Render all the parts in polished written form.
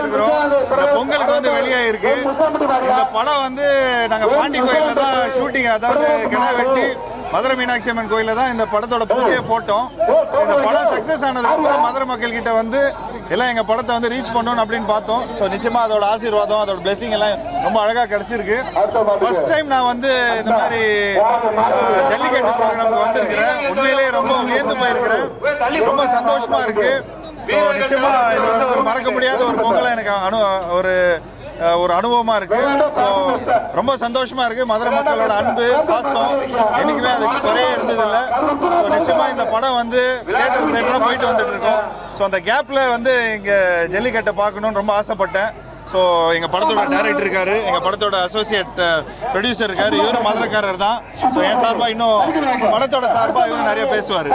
இருக்கிறோம். இந்த பொங்கலுக்கு வந்து வெளியாயிருக்கு. இந்த படம் வந்து நாங்கள் பாண்டி கோயிலில் தான் ஷூட்டிங், அதாவது கிடா வெட்டி மதுரை மீனாட்சி அம்மன் கோயிலில் தான் இந்த படத்தோட பூஜையை போட்டோம். இந்த படம் சக்ஸஸ் ஆனதுக்கப்புறம் மதுரை மக்கள்கிட்ட வந்து எல்லாம் எங்கள் படத்தை வந்து ரீச் பண்ணணும் அப்படின்னு பார்த்தோம். ஸோ நிச்சயமாக அதோட ஆசீர்வாதம், அதோட பிளெஸிங் எல்லாம் ரொம்ப அழகாக கிடச்சிருக்கு. ஃபர்ஸ்ட் டைம் நான் வந்து இந்த மாதிரி ஜல்லிக்கட்டு ப்ரோக்ராமுக்கு வந்திருக்கிறேன். உண்மையிலேயே ரொம்ப வியந்து போயிருக்கிறேன். ரொம்ப சந்தோஷமாக இருக்குது. ஸோ நிச்சயமாக இது வந்து ஒரு மறக்க முடியாத ஒரு பொங்கலாக எனக்கு ஒரு அனுபவமாக இருக்குது. ஸோ ரொம்ப சந்தோஷமாக இருக்குது. மதுரை மக்களோட அன்பு பாசம் என்றைக்குமே அதுக்கு குறையே இருந்ததில்லை. ஸோ நிச்சயமாக இந்த படம் வந்து தேட்டருக்கு போயிட்டு வந்துட்டு இருக்கோம். ஸோ அந்த கேப்பில் வந்து இங்கே ஜல்லிக்கட்டை பார்க்கணுன்னு ரொம்ப ஆசைப்பட்டேன். ஸோ எங்கள் படத்தோட டைரக்டர் இருக்காரு, எங்கள் படத்தோட அசோசியேட் ப்ரொடியூசர் இருக்காரு, இவரும் மதுரைக்காரர் தான். ஸோ என் சார்பாக இன்னும் படத்தோட சார்பாக இவரும் நிறைய பேசுவார்.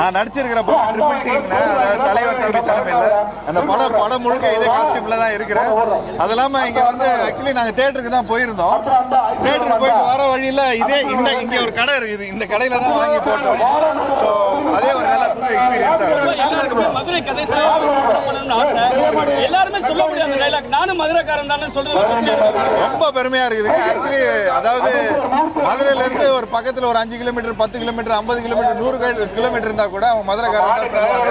நான் நடிச்சிருக்கிற படம் ட்ரிபிள் டீம்ல, அதாவது தலைவர் தம்பி தலைமையில் அந்த படம் முழுக்க இதே காஸ்டியூம்ல தான் இருக்கிறேன். அது இல்லாமல் இங்கே வந்து ஆக்சுவலி நாங்கள் தேட்டருக்கு தான் போயிருந்தோம். தேட்டருக்கு போயிட்டு வர வழியில் இங்கே ஒரு கடை இருக்குது, இந்த கடையில் தான் வாங்கி போட்டோம். ஸோ அதே ஒரு நல்ல புது எக்ஸ்பீரியன்ஸா இருக்கு. மதுரை கதை சொல்லணும்னு ஆசை. எல்லாருமே சொல்ல முடியாத டைலாக் நானும் மதுரைக்காரன் தானே சொல்றது ரொம்ப பெருமையா இருக்குது. ஆக்சுவலி அதாவது மதுரையில இருந்து ஒரு பக்கத்துல ஒரு 5 கிலோமீட்டர் 10 கிலோமீட்டர் 50 கிலோமீட்டர் 100 கிலோமீட்டர் இருந்தா கூட அவங்க மதுரைக்காரன் தான் சொல்லுவாங்க.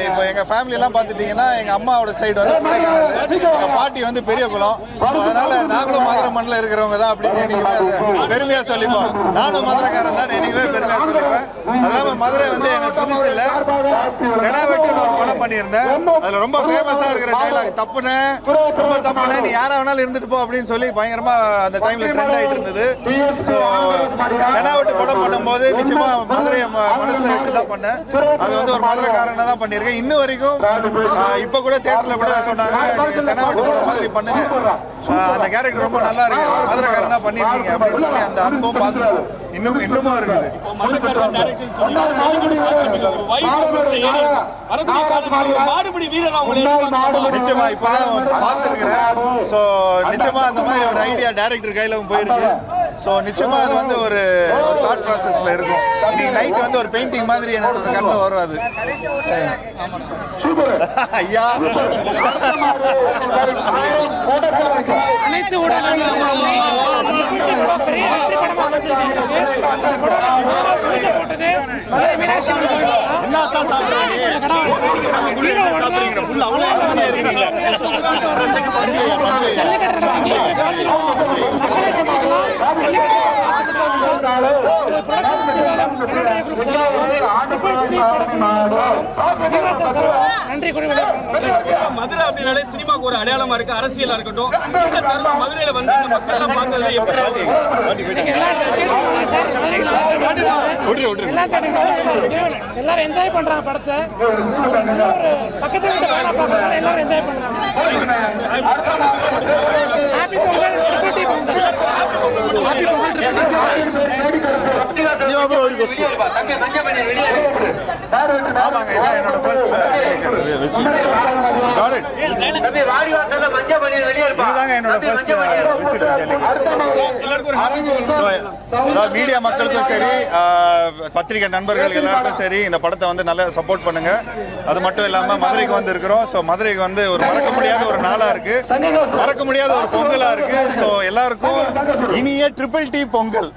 இப்போ எங்க ஃபேமிலி எல்லாம் பார்த்துட்டீங்கன்னா எங்க அம்மாவோட சைடு வந்து கொடைக்கானல், எங்க பாட்டி வந்து பெரிய குளம். அதனால நாங்களும் மதுரை மண்ணில் இருக்கிறவங்க தான் அப்படின்னு என்னைக்குமே பெருமையா சொல்லிப்போம். நானும் மதுரைக்காரன் தான் என்னைக்குமே பெருமையா சொல்லிப்பேன். அதாவது மதுரை வந்து எனக்கு புதுசு இல்லை. கிடா வெட்டுன்னு ஒரு படம் பண்ணியிருந்தேன். அதுல ரொம்ப ஃபேமஸா இருக்கிற டைலாக் தப்புனே, ரொம்ப தப்புனே, நீ யாரா வேணாலும் இருந்துட்டு போ அப்படின்னு சொல்லி பயங்கரமா அந்த டைம்ல ட்ரெண்ட் ஆயிட்டு இருந்தது. ஸோ கிடா வெட்டு படம் பண்ணும்போது நிச்சயமா மதுரையை மனசுல வச்சு தான் பண்ணேன். அது வந்து ஒரு மதுரைக்காரனை தான் பண்ணியிருக்கேன். இன்னும் வரைக்கும் இப்போ கூட தேட்டர்ல கூட சொன்னாங்க, நீங்க கிடா வெட்டு படம் மாதிரி பண்ணுங்க, அந்த கேரக்டர் ரொம்ப நல்லா இருக்கு, மதுரைக்காரனா பண்ணிருக்கீங்க அப்படின்னு சொல்லி அந்த அன்பும் பாசமும் இன்னமும் இருக்குது. நிச்சயமா இப்பதான் பார்த்துருக்கிறேன். ஸோ நிச்சயமா அந்த மாதிரி ஒரு ஐடியா டைரக்டர் கையில போயிருக்கு. ஸோ நிச்சயமா அது வந்து ஒரு தாட் ப்ராசஸ்ல இருக்கும். இன்னைக்கு நைட் வந்து ஒரு பெயிண்டிங் மாதிரி என்னோட கண்ணில் வரும். அது ஐயா அனைத்து என்னத்தான் சாப்பிடுறீங்க? அவ்வளோ இருக்கீங்களா? மதுரை அப்படின்னாலே சினிமாக்கு ஒரு அடையாளமா இருக்கு, அரசியலா இருக்கட்டும். இந்த தருணம் மதுரையில வந்து இந்த மக்கள் எல்லாம் பார்த்ததுல எப்படி எல்லாரும் என்ஜாய் பண்றாங்க படத்தை. பக்கத்துல எல்லாரும் என்ஜாய் பண்றாங்க. Happy Pongal, happy Pongal. ஆமாங்க, இதான் என்னோட ஃபர்ஸ்ட் மீடியா மக்களுக்கும் சரி, பத்திரிகை நண்பர்கள் எல்லாருக்கும் சரி, இந்த படத்தை வந்து நல்லா சப்போர்ட் பண்ணுங்க. அது மட்டும் இல்லாம மதுரைக்கு வந்து இருக்கிறோம். ஸோ மதுரைக்கு வந்து ஒரு மறக்க முடியாத ஒரு நாளா இருக்கு, மறக்க முடியாத ஒரு பொங்கலா இருக்கு. ஸோ எல்லாருக்கும் இனிய ட்ரிபிள் டி பொங்கல்.